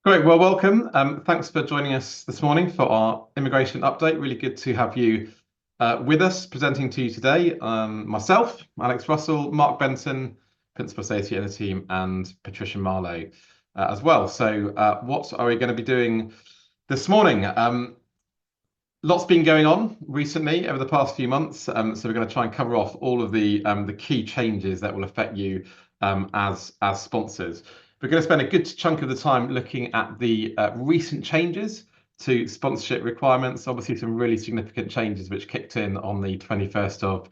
Great. Well, welcome. Thanks for joining us this morning for our immigration update. Really good to have you with us presenting to you today. Myself, Alex Russell, Mark Benton, Principal Associate in the team, and Patricia Marlowe as well. So what are we going to be doing this morning? Lots been going on recently over the past few months. So we're going to try and cover off all of the key changes that will affect you as sponsors. We're going to spend a good chunk of the time looking at the recent changes to sponsorship requirements. Obviously, some really significant changes which kicked in on the 21st of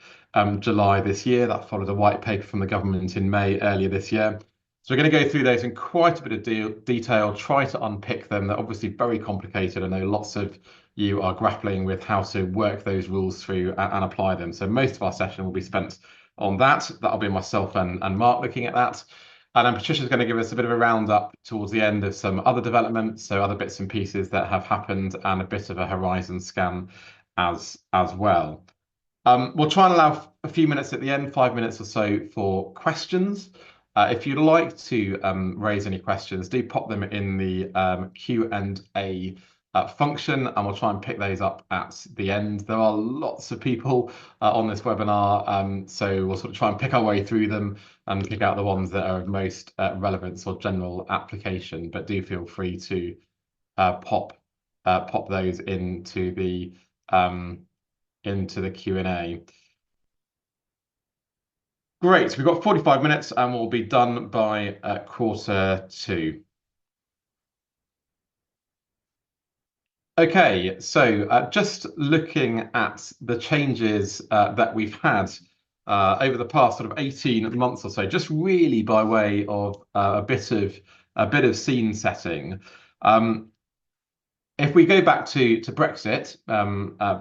July this year. That followed a white paper from the government in May earlier this year. So we're going to go through those in quite a bit of detail, try to unpick them. They're obviously very complicated. I know lots of you are grappling with how to work those rules through and apply them. So most of our session will be spent on that. That'll be myself and Mark looking at that. And then Patricia's going to give us a bit of a roundup towards the end of some other developments, so other bits and pieces that have happened, and a bit of a horizon scan as well. We'll try and allow a few minutes at the end, 5 minutes or so, for questions. If you'd like to raise any questions, do pop them in the Q&A function, and we'll try and pick those up at the end. There are lots of people on this webinar, so we'll sort of try and pick our way through them and pick out the ones that are of most relevance or general application. But do feel free to pop those into the Q&A. Great, we've got 45 minutes and we'll be done by 1:45. Okay, so just looking at the changes that we've had over the past sort of 18 months or so, just really by way of a bit of scene setting. If we go back to Brexit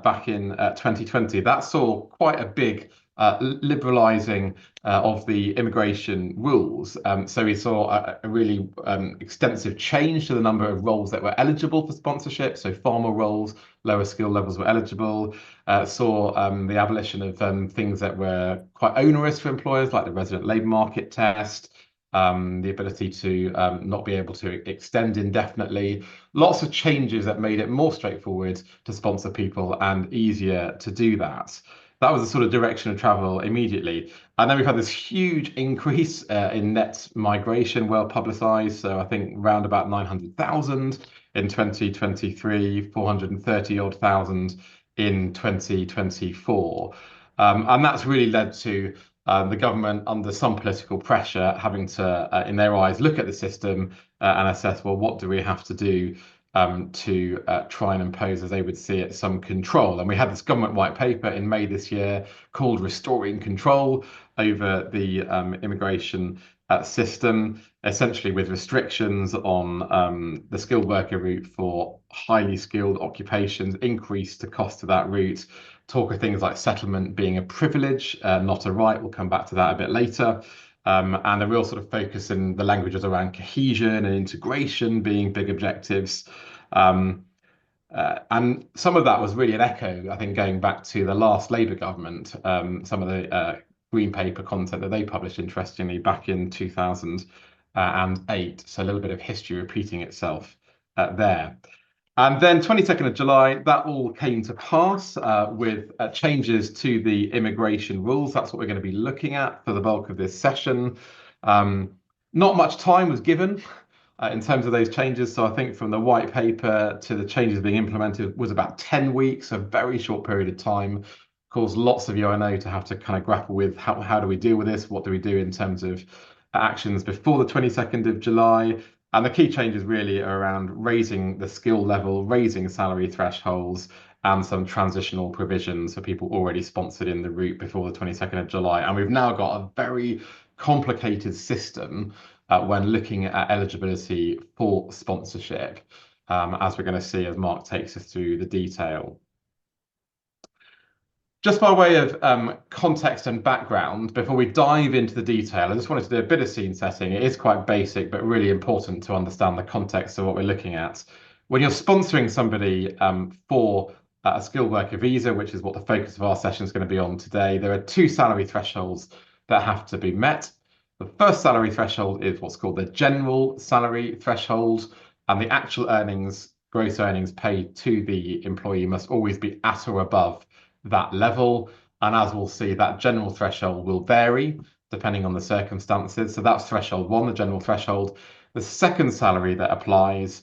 back in 2020, that saw quite a big liberalising of the immigration rules. So we saw a really extensive change to the number of roles that were eligible for sponsorship. So far more roles, lower skill levels were eligible. Saw the abolition of things that were quite onerous for employers, like the resident labour market test, the ability to not be able to extend indefinitely. Lots of changes that made it more straightforward to sponsor people and easier to do that. That was the sort of direction of travel immediately. And then we've had this huge increase in net migration, well publicised. So I think around about 900,000 in 2023, 430 odd thousand in 2024. And that's really led to the government, under some political pressure, having to, in their eyes, look at the system and assess, well, what do we have to do to try and impose, as they would see it, some control. And we had this government white paper in May this year called Restoring Control over the immigration system, essentially with restrictions on the skilled worker route for highly skilled occupations, increase the cost of that route, talk of things like settlement being a privilege, not a right. We'll come back to that a bit later. And a real sort of focus in the languages around cohesion and integration being big objectives. And some of that was really an echo, I think, going back to the last Labour government, some of the Green Paper content that they published, interestingly, back in 2008. So a little bit of history repeating itself there. And then 22nd of July, that all came to pass with changes to the immigration rules. That's what we're going to be looking at for the bulk of this session. Not much time was given in terms of those changes. So I think from the white paper to the changes being implemented was about 10 weeks, a very short period of time. Caused lots of you, I know, to have to kind of grapple with how do we deal with this? What do we do in terms of actions before the 22nd of July? And the key changes really are around raising the skill level, raising salary thresholds, and some transitional provisions for people already sponsored in the route before the 22nd of July. And we've now got a very complicated system when looking at eligibility for sponsorship, as we're going to see as Mark takes us through the detail. Just by way of context and background, before we dive into the detail, I just wanted to do a bit of scene setting. It is quite basic, but really important to understand the context of what we're looking at. When you're sponsoring somebody for a skilled worker visa, which is what the focus of our session is going to be on today, there are two salary thresholds that have to be met. The first salary threshold is what's called the general salary threshold. and the actual earnings, gross earnings paid to the employee must always be at or above that level. And as we'll see, that general threshold will vary depending on the circumstances. So that's threshold one, the general threshold. The second salary that applies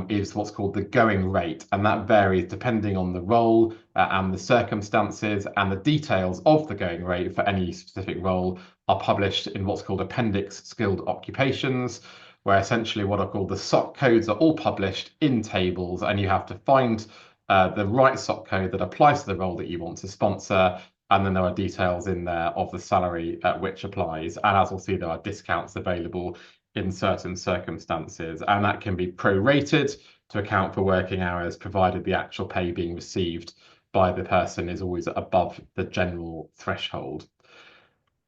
is what's called the going rate, and that varies depending on the role and the circumstances, and the details of the going rate for any specific role are published in what's called Appendix Skilled Occupations, where essentially what are called the SOC codes are all published in tables, and you have to find the right SOC code that applies to the role that you want to sponsor. And then there are details in there of the salary which applies. And as we'll see, there are discounts available in certain circumstances, and that can be prorated to account for working hours, provided the actual pay being received by the person is always above the general threshold.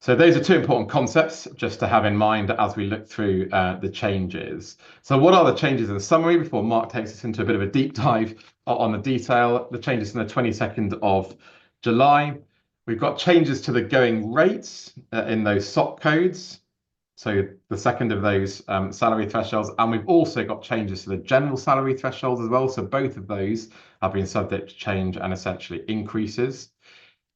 So those are two important concepts just to have in mind as we look through the changes. So what are the changes in summary before Mark takes us into a bit of a deep dive on the detail? The changes from the 22nd of July. We've got changes to the going rates in those SOC codes. So the second of those salary thresholds, and we've also got changes to the general salary thresholds as well. So both of those have been subject to change and essentially increases.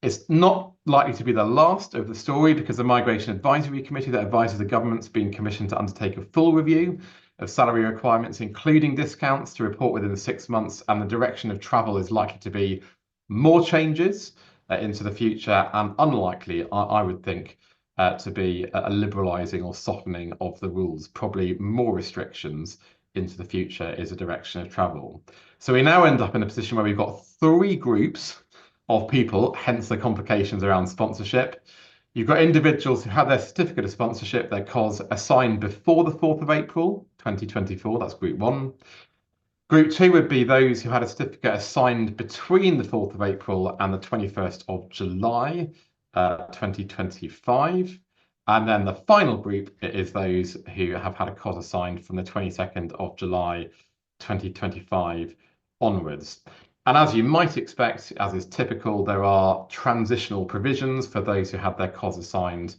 It's not likely to be the last of the story, because the Migration Advisory Committee that advises the government's been commissioned to undertake a full review of salary requirements, including discounts, to report within 6 months, and the direction of travel is likely to be more changes into the future, and unlikely, I would think, to be a liberalising or softening of the rules. Probably more restrictions into the future is a direction of travel. So we now end up in a position where we've got 3 groups of people, hence the complications around sponsorship. You've got individuals who have their certificate of sponsorship, their COS, assigned before the 4th of April 2024, that's group 1. Group 2 would be those who had a certificate assigned between the 4th of April and the 21st of July 2025. And then the final group is those who have had a COS assigned from the 22nd of July 2025 onwards. And as you might expect, as is typical, there are transitional provisions for those who had their COS assigned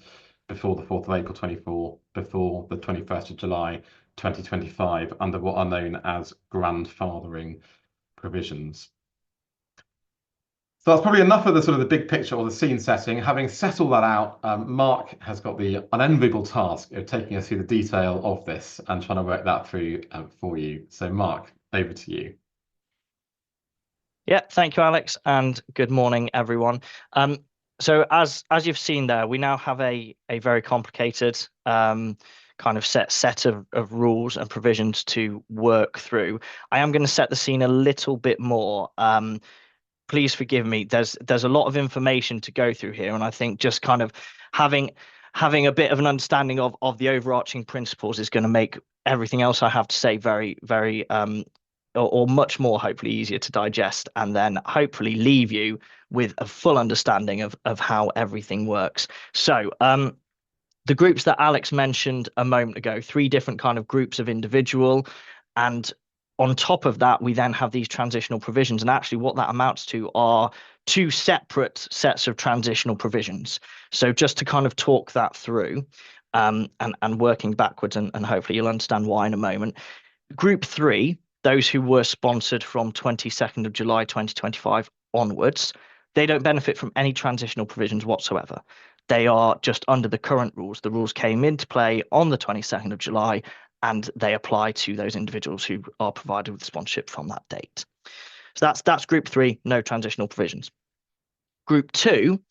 before the 4th of April 24, before the 21st of July 2025, under what are known as grandfathering provisions. So that's probably enough of the sort of the big picture or the scene setting. Having set all that out, Mark has got the unenviable task of taking us through the detail of this and trying to work that through for you. So Mark, over to you. Yeah, thank you, Alex, and good morning, everyone. So as you've seen there, we now have a very complicated kind of set of rules and provisions to work through. I am going to set the scene a little bit more. Please forgive me. There's a lot of information to go through here, and I think just kind of having a bit of an understanding of the overarching principles is going to make everything else I have to say very, very or much more hopefully easier to digest, and then hopefully leave you with a full understanding of how everything works. So the groups that Alex mentioned a moment ago, 3 different kind of groups of individual, and on top of that, we then have these transitional provisions. And actually what that amounts to are 2 separate sets of transitional provisions. So just to kind of talk that through and working backwards, and hopefully you'll understand why in a moment. Group 3, those who were sponsored from 22nd of July 2025 onwards, they don't benefit from any transitional provisions whatsoever. They are just under the current rules. The rules came into play on the 22nd of July, and they apply to those individuals who are provided with sponsorship from that date. So that's group 3, no transitional provisions. Group 2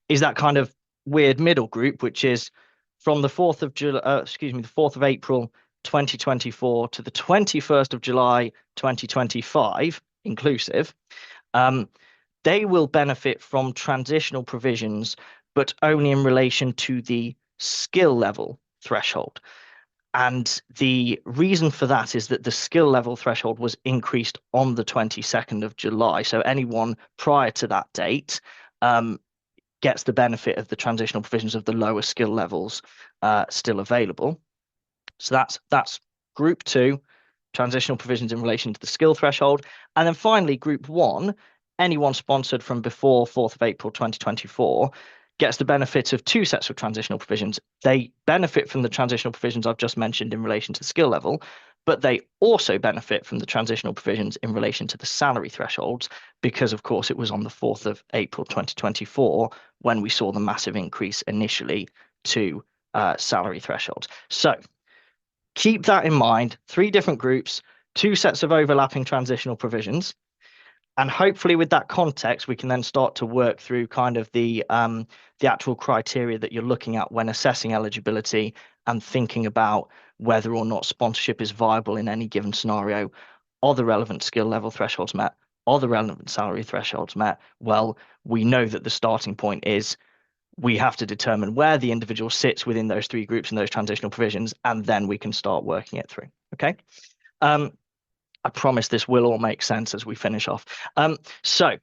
is that kind of weird middle group, which is from the 4th of July, the 4th of April 2024 to the 21st of July 2025 inclusive. They will benefit from transitional provisions, but only in relation to the skill level threshold. And the reason for that is that the skill level threshold was increased on the 22nd of July. So anyone prior to that date gets the benefit of the transitional provisions of the lower skill levels still available. So that's group 2, transitional provisions in relation to the skill threshold. And then finally, group 1, anyone sponsored from before 4th of April 2024 gets the benefit of 2 sets of transitional provisions. They benefit from the transitional provisions I've just mentioned in relation to the skill level, but they also benefit from the transitional provisions in relation to the salary thresholds, because of course it was on the 4th of April 2024 when we saw the massive increase initially to salary thresholds. So keep that in mind. 3 different groups, 2 sets of overlapping transitional provisions. And hopefully with that context, we can then start to work through kind of the actual criteria that you're looking at when assessing eligibility and thinking about whether or not sponsorship is viable in any given scenario. Are the relevant skill level thresholds met? Are the relevant salary thresholds met? Well, we know that the starting point is we have to determine where the individual sits within those 3 groups and those transitional provisions, and then we can start working it through. Okay. I promise this will all make sense as we finish off. So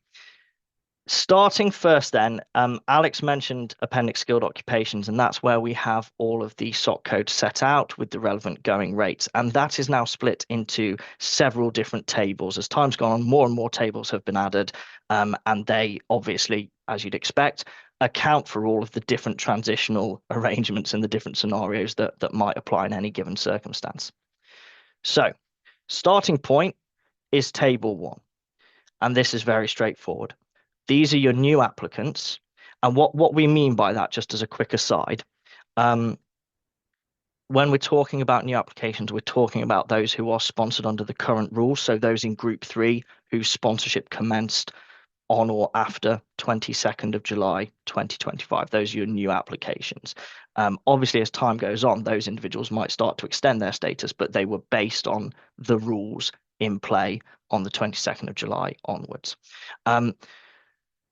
starting first then, Alex mentioned appendix skilled occupations, and that's where we have all of the SOC codes set out with the relevant going rates. And that is now split into several different tables. As time's gone on, more and more tables have been added, and they obviously, as you'd expect, account for all of the different transitional arrangements and the different scenarios that might apply in any given circumstance. So starting point is table 1, and this is very straightforward. These are your new applicants, and what we mean by that, just as a quick aside, when we're talking about new applications, we're talking about those who are sponsored under the current rules, so those in group 3 whose sponsorship commenced on or after 22nd of July 2025. Those are your new applications. Obviously, as time goes on, those individuals might start to extend their status, but they were based on the rules in play on the 22nd of July onwards.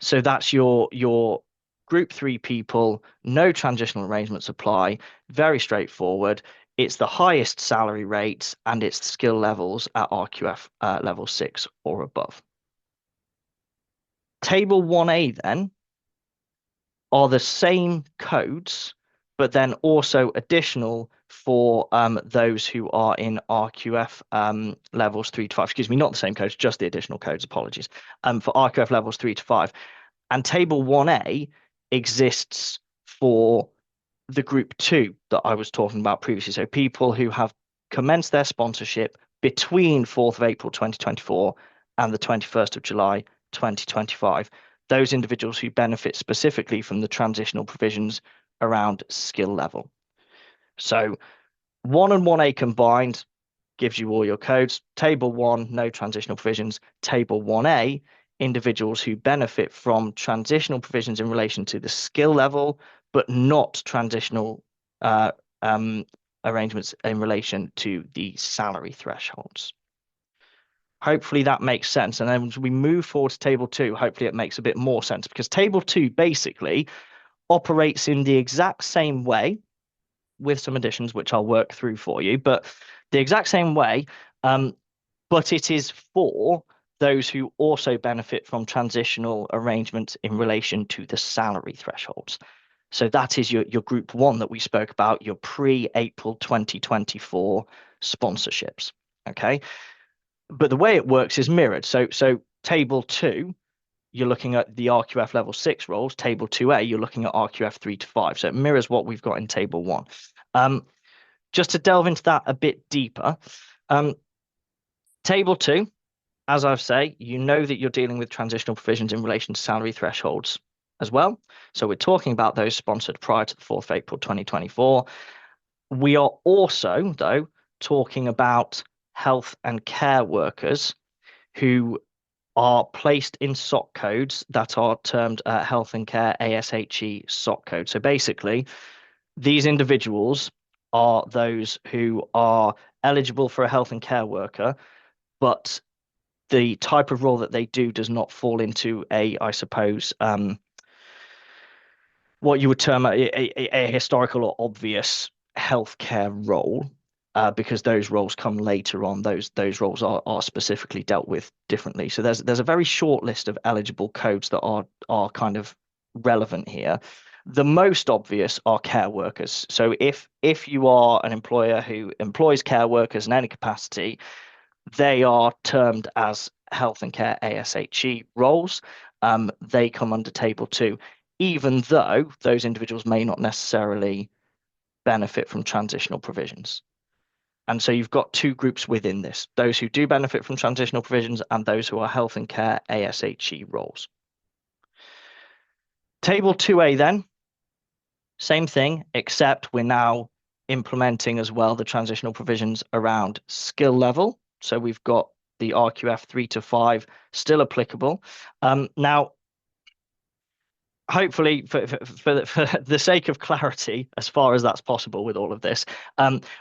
So that's your group 3 people, no transitional arrangements apply, very straightforward. It's the highest salary rates and it's skill levels at RQF level 6 or above. Table 1A then are the same codes, but then also additional for those who are in RQF levels 3 to 5. Excuse me, not the same codes, just the additional codes, apologies. For RQF levels 3 to 5. And table 1A exists for the group 2 that I was talking about previously. So people who have commenced their sponsorship between 4th of April 2024 and the 21st of July 2025, those individuals who benefit specifically from the transitional provisions around skill level. So 1 and 1A combined gives you all your codes. Table 1, no transitional provisions. Table 1A, individuals who benefit from transitional provisions in relation to the skill level, but not transitional arrangements in relation to the salary thresholds. Hopefully that makes sense. And then as we move forward to table 2, hopefully it makes a bit more sense, because table 2 basically operates in the exact same way with some additions, which I'll work through for you, but the exact same way, but it is for those who also benefit from transitional arrangements in relation to the salary thresholds. So that is your group 1 that we spoke about, your pre-April 2024 sponsorships. Okay. But the way it works is mirrored. So table 2, you're looking at the RQF level 6 roles. Table 2A, you're looking at RQF 3 to 5. So it mirrors what we've got in table 1. Just to delve into that a bit deeper, table 2, as I've said, you know that you're dealing with transitional provisions in relation to salary thresholds as well. So we're talking about those sponsored prior to the 4th of April 2024. We are also, though, talking about health and care workers who are placed in SOC codes that are termed health and care ASHE SOC code. So basically, these individuals are those who are eligible for a health and care worker, but the type of role that they do does not fall into I suppose, what you would term a historical or obvious healthcare role, because those roles come later on. Those roles are specifically dealt with differently. So there's a very short list of eligible codes that are kind of relevant here. The most obvious are care workers. So if you are an employer who employs care workers in any capacity, they are termed as health and care ASHE roles. They come under table 2, even though those individuals may not necessarily benefit from transitional provisions. And so you've got two groups within this, those who do benefit from transitional provisions and those who are health and care ASHE roles. Table 2A then, same thing, except we're now implementing as well the transitional provisions around skill level. So we've got the RQF 3 to 5 still applicable. Now, hopefully, for the sake of clarity, as far as that's possible with all of this,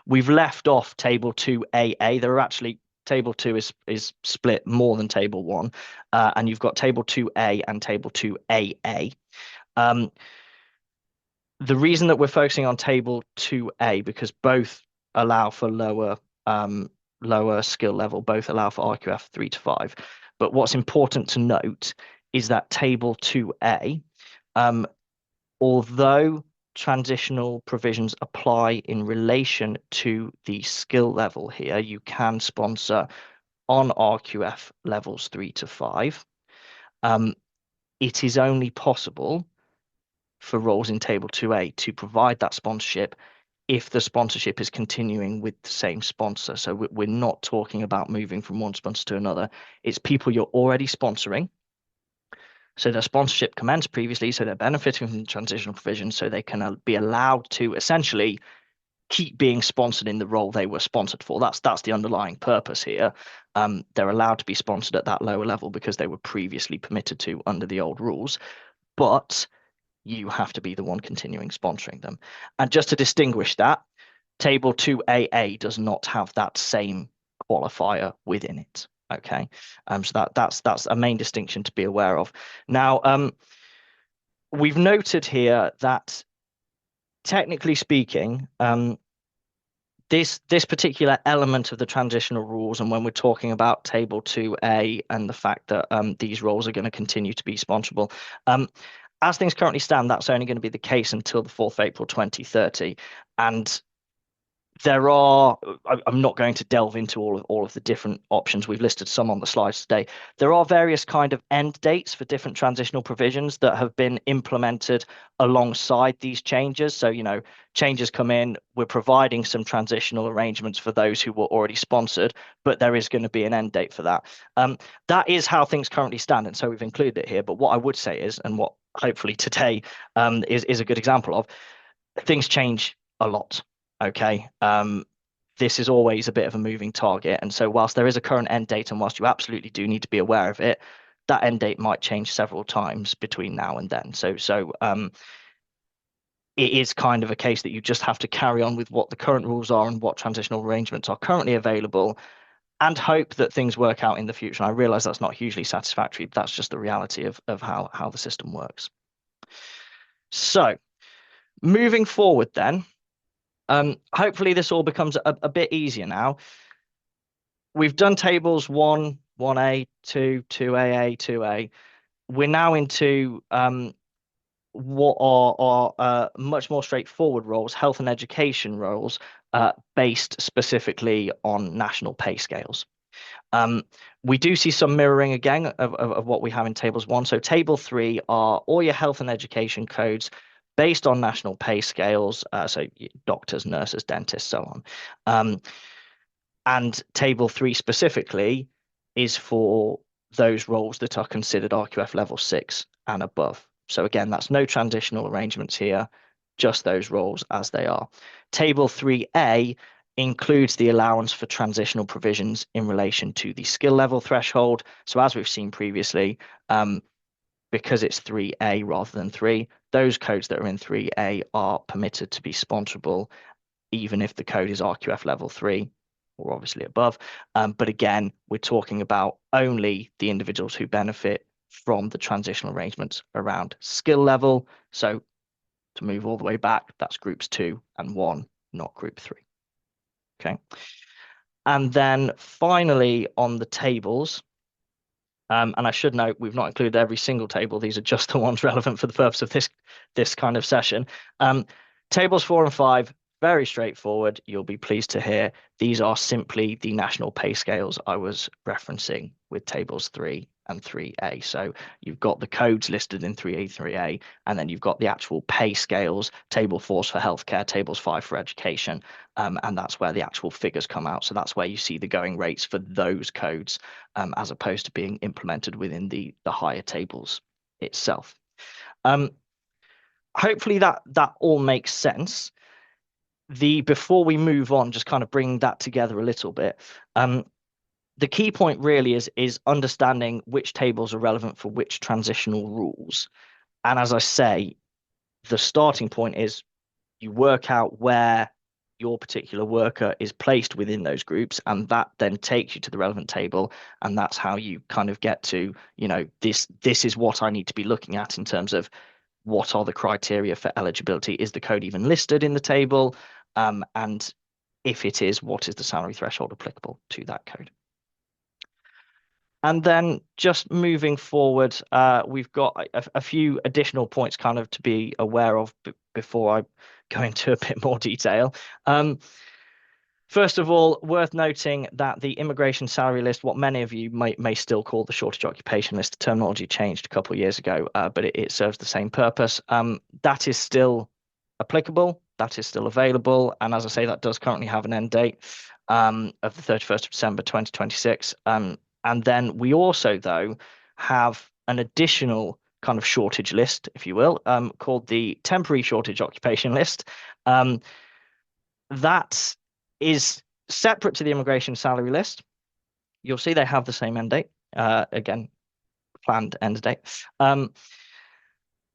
we've left off Table 2AA. There are actually Table 2 is split more than Table 1, and you've got Table 2A and Table 2AA. The reason that we're focusing on Table 2A because both allow for lower skill level, both allow for RQF 3 to 5. But what's important to note is that Table 2A, although transitional provisions apply in relation to the skill level here, you can sponsor on RQF levels 3 to 5. It is only possible for roles in Table 2A to provide that sponsorship if the sponsorship is continuing with the same sponsor. So we're not talking about moving from one sponsor to another. It's people you're already sponsoring. So their sponsorship commenced previously, so they're benefiting from the transitional provision, so they can be allowed to essentially keep being sponsored in the role they were sponsored for. That's the underlying purpose here. They're allowed to be sponsored at that lower level because they were previously permitted to under the old rules. But you have to be the one continuing sponsoring them. And just to distinguish that, Table 2AA does not have that same qualifier within it. Okay, so that's a main distinction to be aware of. Now, we've noted here that technically speaking, this particular element of the transitional rules, and when we're talking about Table 2A and the fact that these roles are going to continue to be sponsorable, as things currently stand, that's only going to be the case until the 4th of April 2030. And there are, I'm not going to delve into all of the different options. We've listed some on the slides today. There are various kind of end dates for different transitional provisions that have been implemented alongside these changes. So, changes come in, we're providing some transitional arrangements for those who were already sponsored, but there is going to be an end date for that. That is how things currently stand. And so we've included it here. But what I would say is, and what hopefully today is a good example of, things change a lot. Okay. This is always a bit of a moving target. And so whilst there is a current end date and whilst you absolutely do need to be aware of it, that end date might change several times between now and then. So it is kind of a case that you just have to carry on with what the current rules are and what transitional arrangements are currently available and hope that things work out in the future. And I realize that's not hugely satisfactory. That's just the reality of how the system works. So moving forward then, hopefully this all becomes a bit easier now. We've done tables 1, 1A, 2, 2AA, 2A. We're now into what are much more straightforward roles, health and education roles, based specifically on national pay scales. We do see some mirroring again of what we have in tables 1. So table 3 are all your health and education codes based on national pay scales, so doctors, nurses, dentists, so on. And table 3 specifically is for those roles that are considered RQF level 6 and above. So again, that's no transitional arrangements here, just those roles as they are. Table 3A includes the allowance for transitional provisions in relation to the skill level threshold. So as we've seen previously, because it's 3A rather than 3, those codes that are in 3A are permitted to be sponsorable, even if the code is RQF level 3 or obviously above. But again, we're talking about only the individuals who benefit from the transitional arrangements around skill level. So to move all the way back, that's groups 2 and 1, not group 3. Okay. And then finally on the tables, and I should note, we've not included every single table. These are just the ones relevant for the purpose of this kind of session. Tables 4 and 5, very straightforward. You'll be pleased to hear these are simply the national pay scales I was referencing with tables 3 and 3A. So you've got the codes listed in 3A, 3A, and then you've got the actual pay scales, table 4 for healthcare, tables 5 for education, and that's where the actual figures come out. So that's where you see the going rates for those codes, as opposed to being implemented within the higher tables itself. Hopefully that all makes sense. Before we move on, just kind of bring that together a little bit. The key point really is understanding which tables are relevant for which transitional rules. And as I say, the starting point is you work out where your particular worker is placed within those groups, and that then takes you to the relevant table. And that's how you kind of get to, this is what I need to be looking at in terms of what are the criteria for eligibility. Is the code even listed in the table? And if it is, what is the salary threshold applicable to that code? And then just moving forward, we've got a few additional points kind of to be aware of before I go into a bit more detail. First of all, worth noting that the immigration salary list, what many of you may still call the shortage occupation list, the terminology changed a couple of years ago, but it serves the same purpose. That is still applicable. That is still available. And as I say, that does currently have an end date of the 31st of December 2026. And then we also, though, have an additional kind of shortage list, if you will, called the temporary shortage occupation list. That is separate to the immigration salary list. You'll see they have the same end date. Again, planned end date.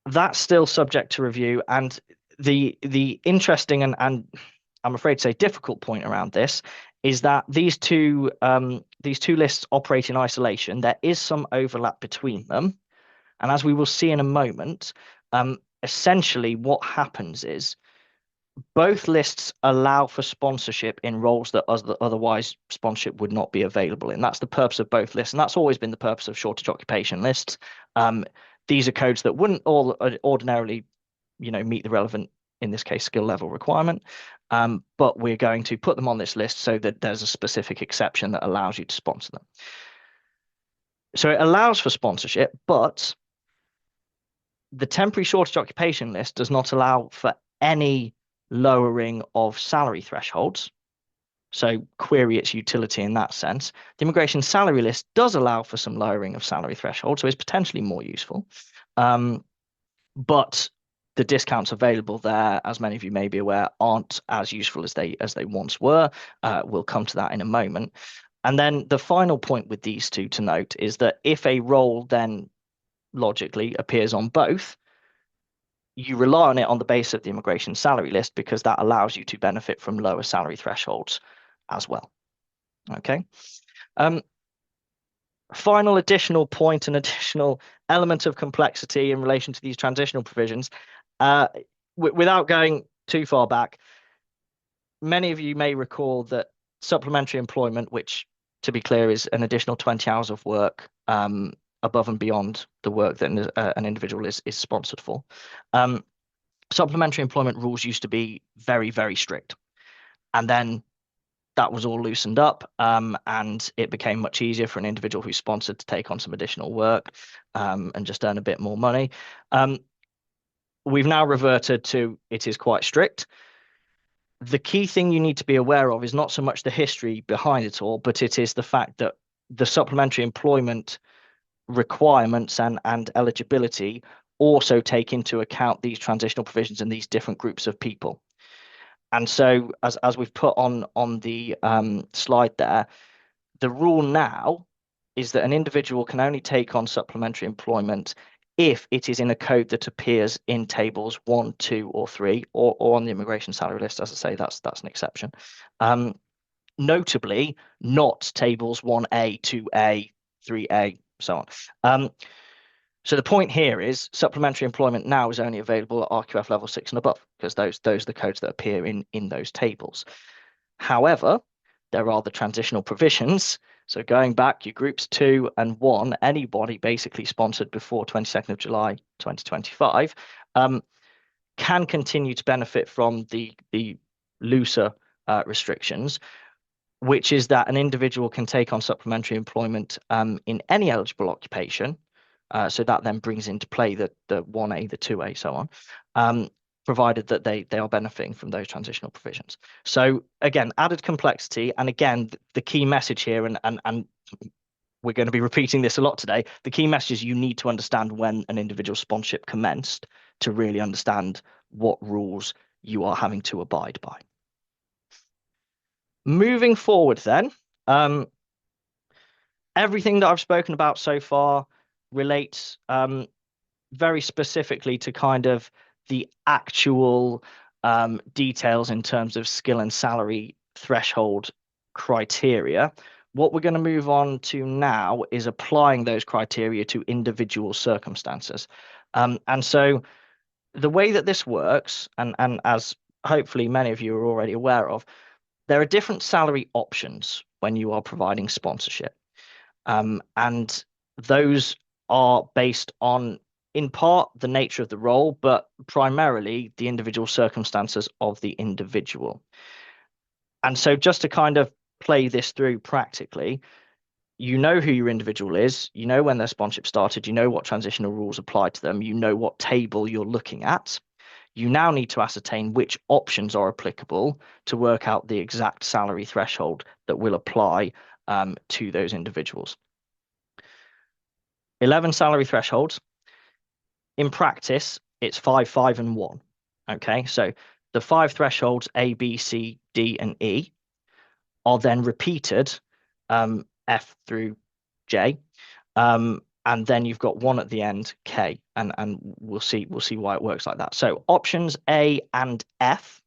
That's still subject to review. And the interesting and I'm afraid to say difficult point around this is that these two lists operate in isolation. There is some overlap between them. And as we will see in a moment, essentially what happens is both lists allow for sponsorship in roles that otherwise sponsorship would not be available in. That's the purpose of both lists. And that's always been the purpose of shortage occupation lists. These are codes that wouldn't all ordinarily, meet the relevant, in this case, skill level requirement. But we're going to put them on this list so that there's a specific exception that allows you to sponsor them. So it allows for sponsorship, but the temporary shortage occupation list does not allow for any lowering of salary thresholds. So query its utility in that sense. The immigration salary list does allow for some lowering of salary thresholds, so it's potentially more useful. But the discounts available there, as many of you may be aware, aren't as useful as they once were. We'll come to that in a moment. And then the final point with these two to note is that if a role then logically appears on both, you rely on it on the basis of the immigration salary list because that allows you to benefit from lower salary thresholds as well. Okay. Final additional point, an additional element of complexity in relation to these transitional provisions, without going too far back, many of you may recall that supplementary employment, which to be clear is an additional 20 hours of work above and beyond the work that an individual is sponsored for. Supplementary employment rules used to be very, very strict. And then that was all loosened up, and it became much easier for an individual who's sponsored to take on some additional work and just earn a bit more money. We've now reverted to it is quite strict. The key thing you need to be aware of is not so much the history behind it all, but it is the fact that the supplementary employment requirements and eligibility also take into account these transitional provisions and these different groups of people. And so as we've put on the slide there, the rule now is that an individual can only take on supplementary employment if it is in a code that appears in tables 1, 2, or 3, or on the immigration salary list. As I say, that's an exception. Notably, not tables 1A, 2A, 3A, so on. So the point here is supplementary employment now is only available at RQF level 6 and above, because those are the codes that appear in those tables. However, there are the transitional provisions. So going back, your groups 2 and 1, anybody basically sponsored before 22nd of July 2025 can continue to benefit from the looser restrictions, which is that an individual can take on supplementary employment in any eligible occupation. So that then brings into play the 1A, the 2A, so on, provided that they are benefiting from those transitional provisions. So again, added complexity, and again, the key message here, and we're going to be repeating this a lot today. The key message is you need to understand when an individual sponsorship commenced to really understand what rules you are having to abide by. Moving forward then, everything that I've spoken about so far relates very specifically to kind of the actual details in terms of skill and salary threshold criteria. What we're going to move on to now is applying those criteria to individual circumstances. And so the way that this works, and as hopefully many of you are already aware of, there are different salary options when you are providing sponsorship. And those are based on, in part, the nature of the role, but primarily the individual circumstances of the individual. And so just to kind of play this through practically, you know who your individual is, you know when their sponsorship started, you know what transitional rules apply to them, you know what table you're looking at. You now need to ascertain which options are applicable to work out the exact salary threshold that will apply to those individuals. 11 salary thresholds. In practice, it's 5, 5, and 1. Okay, so the 5 thresholds, A, B, C, D, and E, are then repeated, F through J, and then you've got 1 at the end, K, and we'll see why it works like that. So options A and F,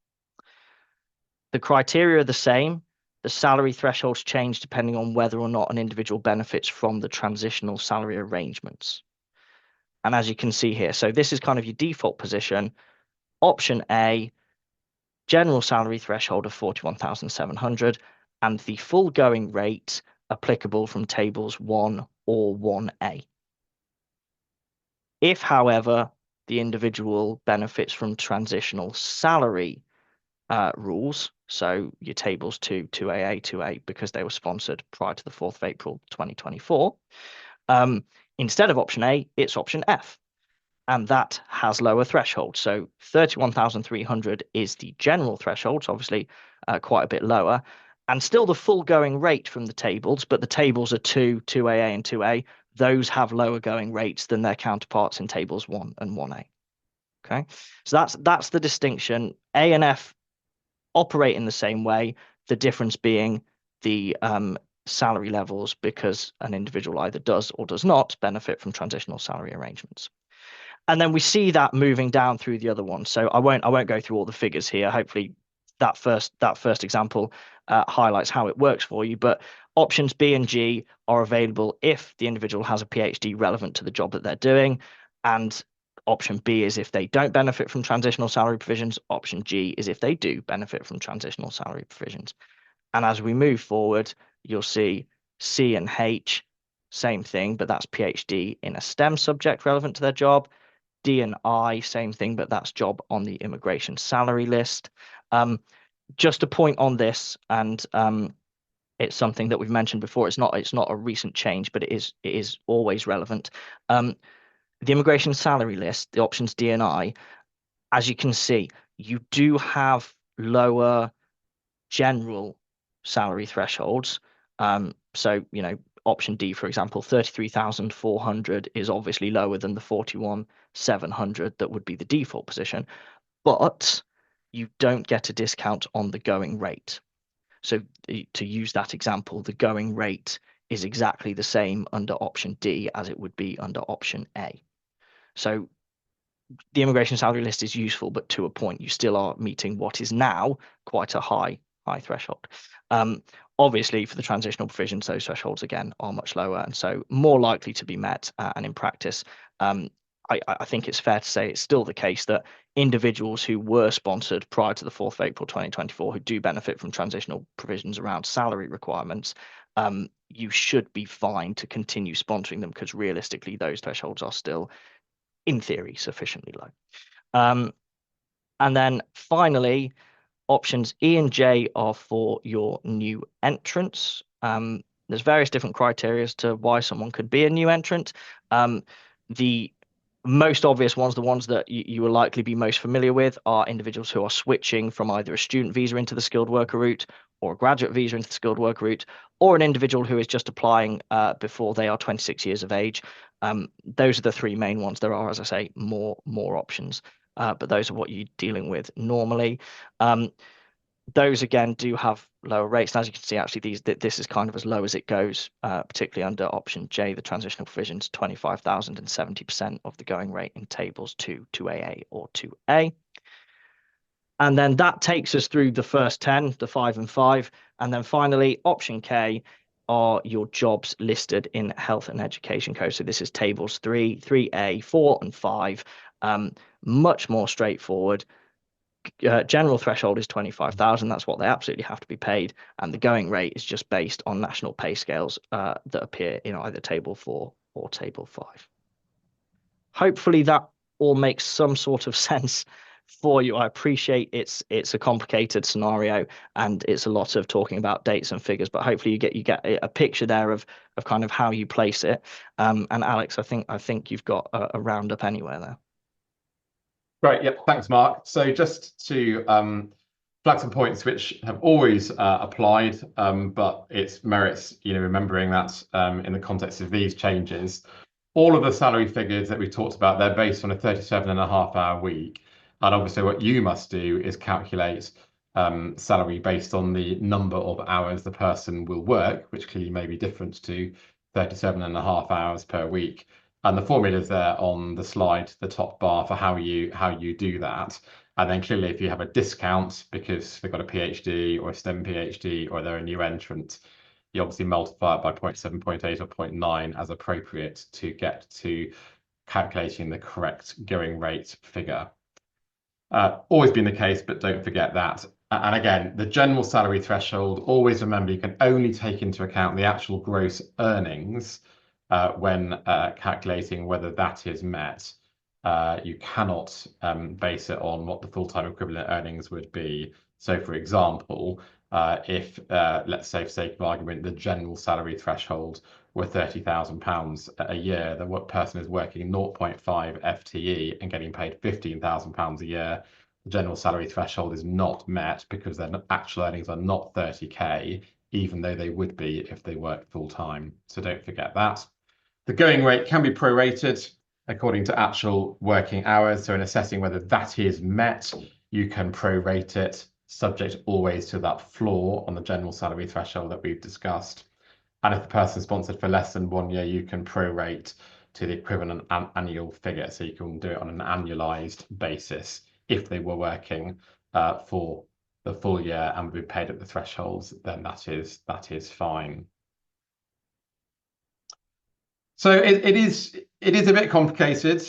the criteria are the same. The salary thresholds change depending on whether or not an individual benefits from the transitional salary arrangements. And as you can see here, so this is kind of your default position. Option A, general salary threshold of 41,700, and the full going rate applicable from tables 1 or 1A. If, however, the individual benefits from transitional salary rules, so your tables 2, 2AA, 2A, because they were sponsored prior to the 4th of April 2024, instead of option A, it's option F. And that has lower threshold. So 31,300 is the general threshold, so obviously quite a bit lower, and still the full going rate from the tables, but the tables are 2, 2AA, and 2A. Those have lower going rates than their counterparts in tables 1 and 1A. Okay, so that's the distinction. A and F operate in the same way, the difference being the salary levels, because an individual either does or does not benefit from transitional salary arrangements. And then we see that moving down through the other ones. So I won't go through all the figures here. Hopefully that first example highlights how it works for you. But options B and G are available if the individual has a PhD relevant to the job that they're doing. And option B is if they don't benefit from transitional salary provisions. Option G is if they do benefit from transitional salary provisions. And as we move forward, you'll see C and H, same thing, but that's PhD in a STEM subject relevant to their job. D and I, same thing, but that's job on the immigration salary list. Just a point on this, and it's something that we've mentioned before. It's not a recent change, but it is always relevant. The immigration salary list, the options D and I, as you can see, you do have lower general salary thresholds. So option D, for example, 33,400 is obviously lower than the 41,700 that would be the default position, but you don't get a discount on the going rate. So to use that example, the going rate is exactly the same under option D as it would be under option A. So the immigration salary list is useful, but to a point, you still are meeting what is now quite a high threshold. Obviously, for the transitional provisions, those thresholds again are much lower, and so more likely to be met. And in practice, I think it's fair to say it's still the case that individuals who were sponsored prior to the 4th of April 2024, who do benefit from transitional provisions around salary requirements, you should be fine to continue sponsoring them, because realistically, those thresholds are still, in theory, sufficiently low. And then finally, Options E and J are for your new entrants. There's various different criteria as to why someone could be a new entrant. The most obvious ones, the ones that you will likely be most familiar with, are individuals who are switching from either a student visa into the skilled worker route or a graduate visa into the skilled worker route, or an individual who is just applying before they are 26 years of age. Those are the three main ones. There are, as I say, more options, but those are what you're dealing with normally. Those again do have lower rates. And as you can see, actually, this is kind of as low as it goes, particularly under option J, the transitional provisions, 25,000 and 70% of the going rate in tables 2, 2AA or 2A. And then that takes us through the first 10, the 5 and 5. And then finally, option K are your jobs listed in health and education code. So this is tables 3, 3A, 4 and 5. Much more straightforward. General threshold is 25,000. That's what they absolutely have to be paid. And the going rate is just based on national pay scales that appear in either table 4 or table 5. Hopefully that all makes some sort of sense for you. I appreciate it's a complicated scenario and it's a lot of talking about dates and figures, but hopefully you get a picture there of kind of how you place it. And Alex, I think you've got a roundup anywhere there. Great. Yep. Thanks, Mark. So just to flag some points which have always applied, but it merits remembering that in the context of these changes, all of the salary figures that we talked about, they're based on a 37.5-hour week. And obviously what you must do is calculate salary based on the number of hours the person will work, which clearly may be different to 37.5 hours per week. And the formula is there on the slide, the top bar, for how you do that. And then clearly, if you have a discount because they've got a PhD or a STEM PhD or they're a new entrant, you obviously multiply it by 0.7, 0.8 or 0.9 as appropriate to get to calculating the correct going rate figure. Always been the case, but don't forget that. And again, the general salary threshold, always remember you can only take into account the actual gross earnings when calculating whether that is met. You cannot base it on what the full-time equivalent earnings would be. So, for example, if, let's say, for sake of argument, the general salary threshold were £30,000 a year, the person is working 0.5 FTE and getting paid £15,000 a year, the general salary threshold is not met because their actual earnings are not 30k, even though they would be if they worked full-time. So don't forget that. The going rate can be prorated according to actual working hours. So in assessing whether that is met, you can prorate it, subject always to that floor on the general salary threshold that we've discussed. And if the person is sponsored for less than 1 year, you can prorate to the equivalent annual figure. So you can do it on an annualized basis. If they were working for the full year and be paid at the thresholds, then that is fine. So it is a bit complicated.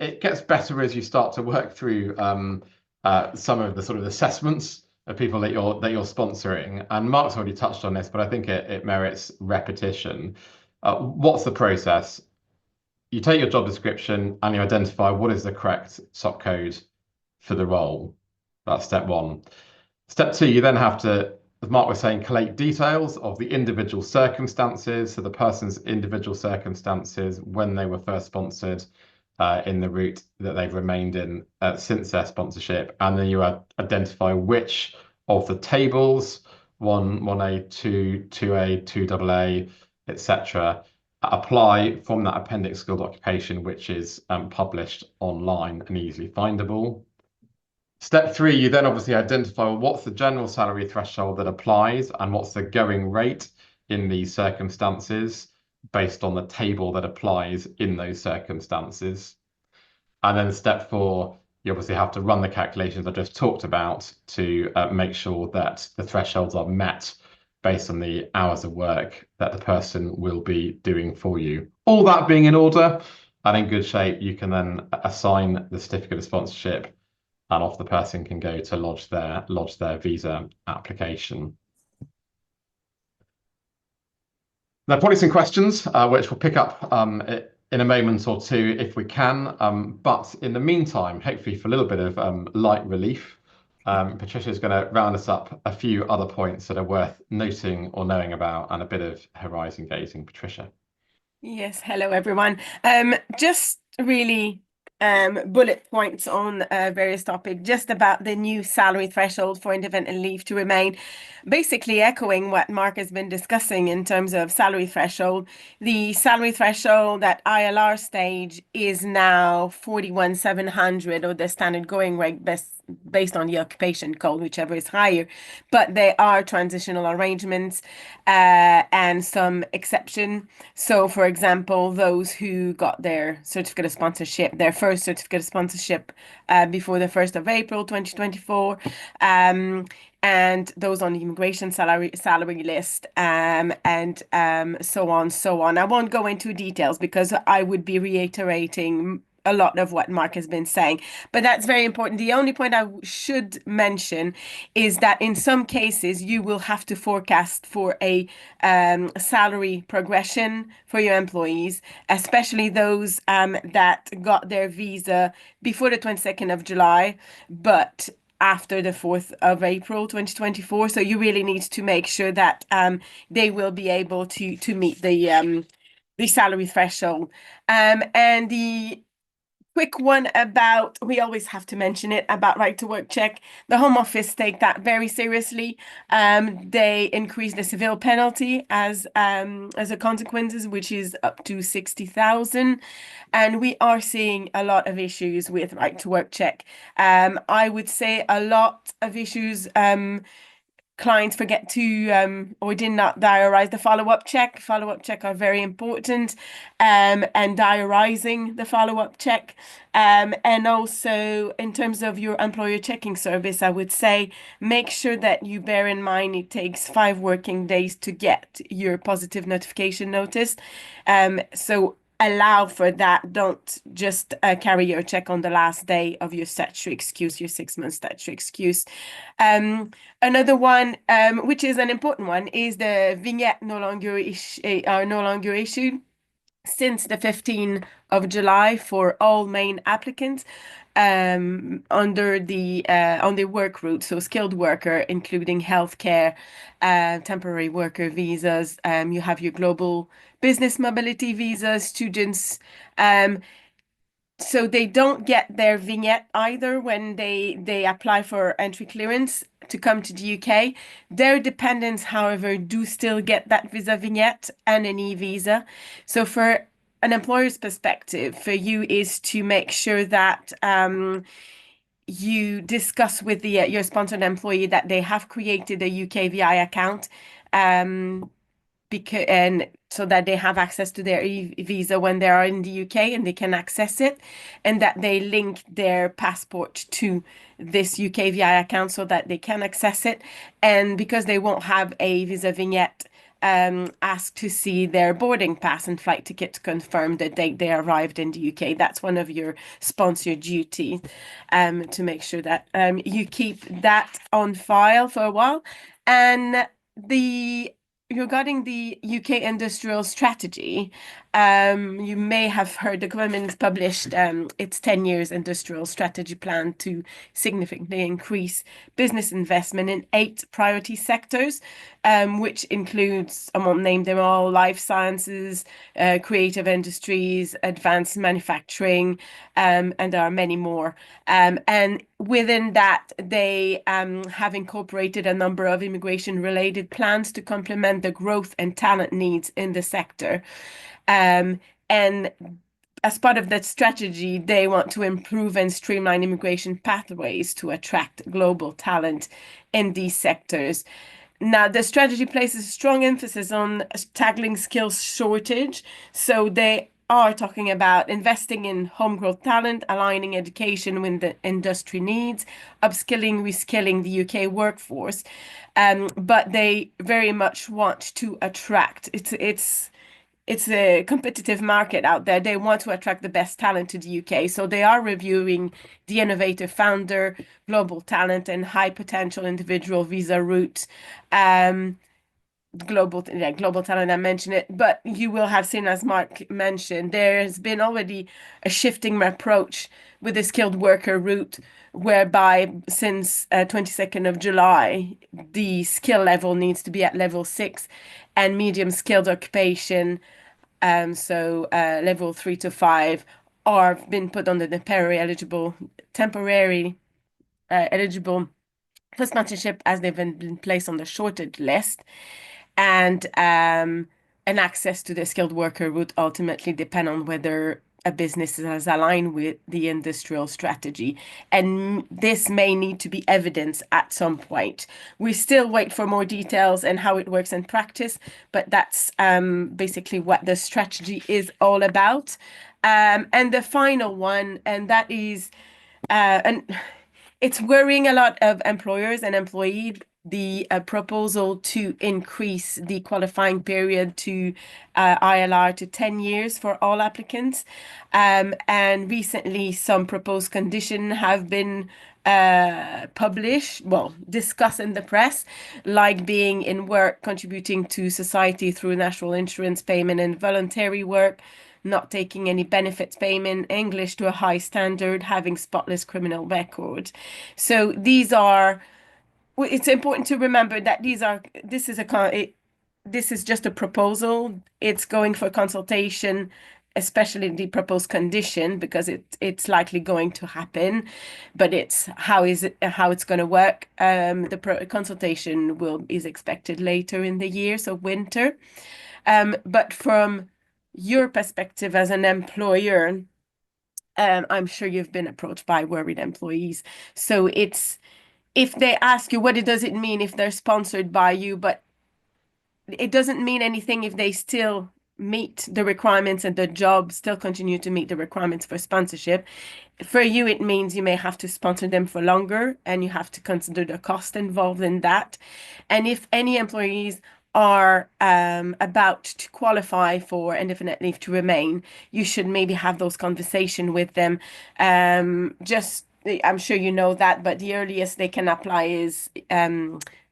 It gets better as you start to work through some of the sort of assessments of people that you're sponsoring. And Mark's already touched on this, but I think it merits repetition. What's the process? You take your job description and you identify what is the correct SOC code for the role. That's step one. Step two, you then have to, as Mark was saying, collate details of the individual circumstances, so the person's individual circumstances when they were first sponsored in the route that they've remained in since their sponsorship. And then you identify which of the tables, 1A, 2A, 2AA, etc., apply from that appendix skilled occupation, which is published online and easily findable. Step three, you then obviously identify what's the general salary threshold that applies and what's the going rate in these circumstances based on the table that applies in those circumstances. And then step four, you obviously have to run the calculations I just talked about to make sure that the thresholds are met based on the hours of work that the person will be doing for you. All that being in order and in good shape, you can then assign the certificate of sponsorship and off the person can go to lodge their visa application. There are probably some questions which we'll pick up in a moment or two if we can. But in the meantime, hopefully for a little bit of light relief Patricia's going to round us up a few other points that are worth noting or knowing about, and a bit of horizon gazing. Patricia. Yes, hello everyone. Just really bullet points on various topics, just about the new salary threshold for indefinite leave to remain. Basically echoing what Mark has been discussing in terms of salary threshold. The salary threshold at ILR stage is now 41,700, or the standard going rate based on the occupation code, whichever is higher. But there are transitional arrangements and some exception. So, for example, those who got their certificate of sponsorship, their first certificate of sponsorship before the 1st of April 2024, and those on the immigration salary list, and so on, so on. I won't go into details because I would be reiterating a lot of what Mark has been saying, but that's very important. The only point I should mention is that in some cases you will have to forecast for a salary progression for your employees, especially those that got their visa before the 22nd of July, but after the 4th of April 2024. So you really need to make sure that they will be able to meet the salary threshold. And the quick one about, we always have to mention it, about right to work check. The Home Office take that very seriously. They increase the civil penalty as a consequences, which is up to 60,000. And we are seeing a lot of issues with right to work check. I would say a lot of issues, clients forget to or did not diarize the follow-up check. Follow-up check are very important, and diarizing the follow-up check. And also in terms of your employer checking service, I would say make sure that you bear in mind it takes 5 working days to get your positive notification notice. So allow for that. Don't just carry your check on the last day of your statutory excuse, your 6-month statutory excuse. Another one, which is an important one, is the vignette are no longer issued since the 15th of July for all main applicants under the on the work route, so skilled worker, including healthcare, temporary worker visas. You have your global business mobility visas, students. So they don't get their vignette either when they apply for entry clearance to come to the UK. Their dependents, however, do still get that visa vignette and an e-visa. So for an employer's perspective, for you is to make sure that you discuss with the your sponsored employee that they have created a UKVI account, because and so that they have access to their visa when they are in the UK and they can access it, and that they link their passport to this UKVI account so that they can access it. And because they won't have a visa vignette, ask to see their boarding pass and flight ticket to confirm the date they arrived in the UK. That's one of your sponsor duties, to make sure that you keep that on file for a while. And regarding the UK industrial strategy, you may have heard the government published its 10 years industrial strategy plan to significantly increase business investment in 8 priority sectors, which includes, I won't name them all, life sciences, creative industries, advanced manufacturing, and there are many more. And within that, they have incorporated a number of immigration-related plans to complement the growth and talent needs in the sector. And as part of that strategy, they want to improve and streamline immigration pathways to attract global talent in these sectors. Now, the strategy places a strong emphasis on tackling skills shortage. So they are talking about investing in home growth talent, aligning education with the industry needs, upskilling, reskilling the UK workforce. But they very much want to attract. It's a competitive market out there. They want to attract the best talent to the UK. So they are reviewing the innovative founder, global talent, and high potential individual visa route. global talent, I mentioned it, but you will have seen, as Mark mentioned, there's been already a shifting approach with the skilled worker route, whereby since 22nd of July, the skill level needs to be at level 6, and medium skilled occupation, so level 3 to 5, are been put under the temporary eligible for sponsorship, as they've been placed on the shorted list. And access to the skilled worker would ultimately depend on whether a business is aligned with the industrial strategy. And this may need to be evidenced at some point. We still wait for more details and how it works in practice, but that's basically what the strategy is all about. And the final one, and that is, and it's worrying a lot of employers and employees, the proposal to increase the qualifying period to ILR to 10 years for all applicants. And recently, some proposed conditions have been discussed in the press, like being in work, contributing to society through national insurance payment and voluntary work, not taking any benefits payment, English to a high standard, having spotless criminal record. So these are, it's important to remember that this is just a proposal. It's going for consultation, especially the proposed condition, because it's likely going to happen, but it's how it's going to work. The consultation is expected later in the year, so winter. But from your perspective as an employer, I'm sure you've been approached by worried employees. So if they ask you does it mean if they're sponsored by you, but it doesn't mean anything if they still meet the requirements and the job still continue to meet the requirements for sponsorship. For you, it means you may have to sponsor them for longer, and you have to consider the cost involved in that. And if any employees are about to qualify for indefinite leave to remain, you should maybe have those conversations with them. I'm sure you know that, but the earliest they can apply is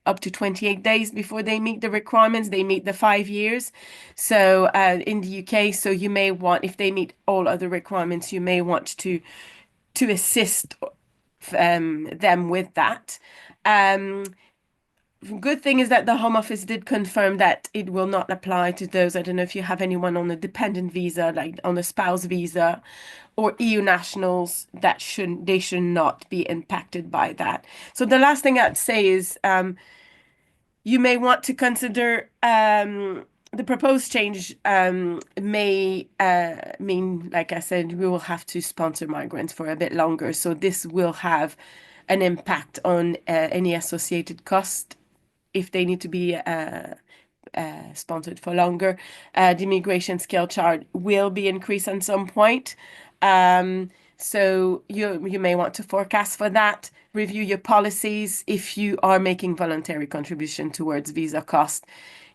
up to 28 days before they meet the requirements. They meet the 5 years. So in the UK, so you may want, if they meet all other requirements, you may want to assist them with that. Good thing is that the Home Office did confirm that it will not apply to those. I don't know if you have anyone on a dependent visa, like on a spouse visa, or EU nationals, they should not be impacted by that. So the last thing I'd say is you may want to consider the proposed change may mean, like I said, we will have to sponsor migrants for a bit longer. So this will have an impact on any associated cost if they need to be sponsored for longer. The immigration skill charge will be increased at some point. So you may want to forecast for that. Review your policies. If you are making voluntary contribution towards visa cost,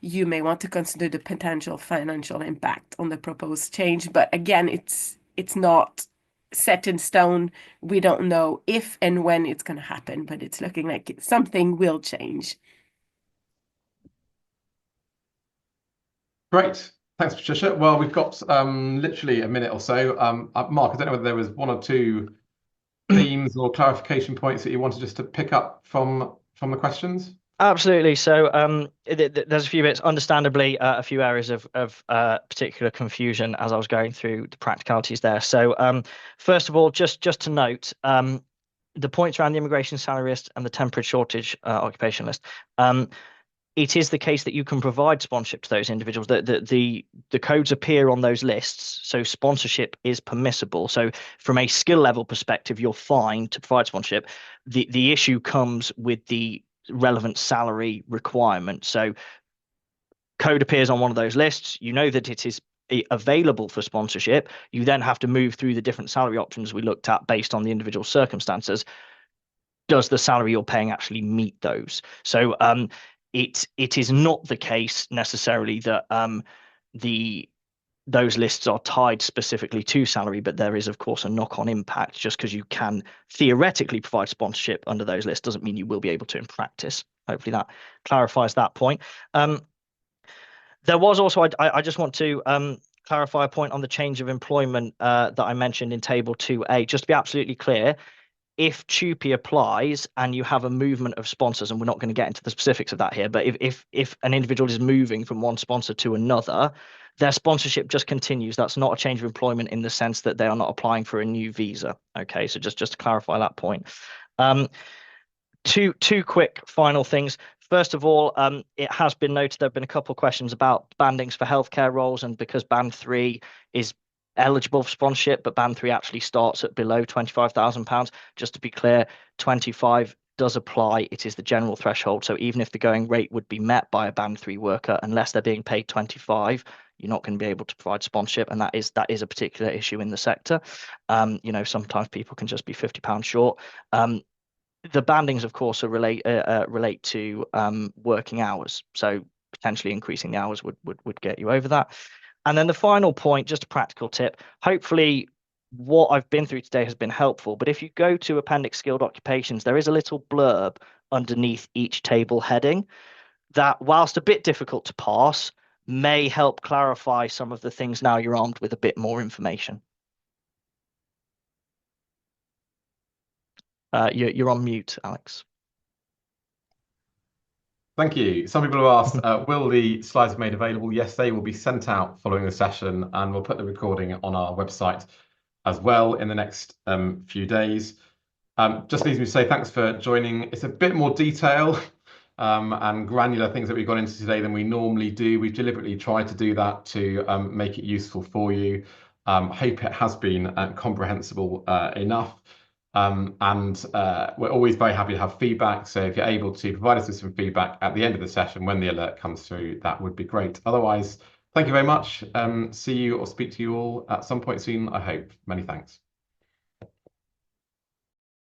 you may want to consider the potential financial impact on the proposed change. But again, it's not set in stone. We don't know if and when it's going to happen, but it's looking like something will change. Great. Thanks, Patricia. Well, we've got literally a minute or so. Mark, I don't know whether there was one or two themes or clarification points that you wanted just to pick up from the questions. Absolutely. So there's a few bits, understandably, a few areas of particular confusion as I was going through the practicalities there. So first of all, just to note, the points around the immigration salary list and the temporary shortage occupation list. It is the case that you can provide sponsorship to those individuals. The codes appear on those lists, so sponsorship is permissible. So from a skill level perspective, you're fine to provide sponsorship. The issue comes with the relevant salary requirement. So code appears on one of those lists. You know that it is available for sponsorship. You then have to move through the different salary options we looked at based on the individual circumstances. Does the salary you're paying actually meet those? So it is not the case necessarily that those lists are tied specifically to salary, but there is, of course, a knock-on impact. Just because you can theoretically provide sponsorship under those lists doesn't mean you will be able to in practice. Hopefully that clarifies that point. There was also, I just want to clarify a point on the change of employment that I mentioned in table 2A. Just to be absolutely clear, if TUPE applies and you have a movement of sponsors, and we're not going to get into the specifics of that here, but if an individual is moving from one sponsor to another, their sponsorship just continues. That's not a change of employment in the sense that they are not applying for a new visa. Okay, so just to clarify that point. Two quick final things. First of all, it has been noted there have been a couple of questions about bandings for healthcare roles, and because band 3 is eligible for sponsorship, but band 3 actually starts at below £25,000. Just to be clear, 25 does apply. It is the general threshold. So even if the going rate would be met by a band 3 worker, unless they're being paid 25, you're not going to be able to provide sponsorship, and that is a particular issue in the sector. Sometimes people can just be £50 short. The bandings, of course, relate to working hours. So potentially increasing the hours would get you over that. And then the final point, just a practical tip. Hopefully, what I've been through today has been helpful. But if you go to Appendix Skilled Occupations, there is a little blurb underneath each table heading that, whilst a bit difficult to parse, may help clarify some of the things now you're armed with a bit more information. You're on mute, Alex. Thank you. Some people have asked, will the slides be made available? Yes, they will be sent out following the session, and we'll put the recording on our website as well in the next few days. Just leaves me to say thanks for joining. It's a bit more detail and granular things that we've gone into today than we normally do. We've deliberately tried to do that to make it useful for you. Hope it has been comprehensible enough. We're always very happy to have feedback. So if you're able to provide us with some feedback at the end of the session when the alert comes through, that would be great. Otherwise, thank you very much. See you or speak to you all at some point soon, I hope. Many thanks.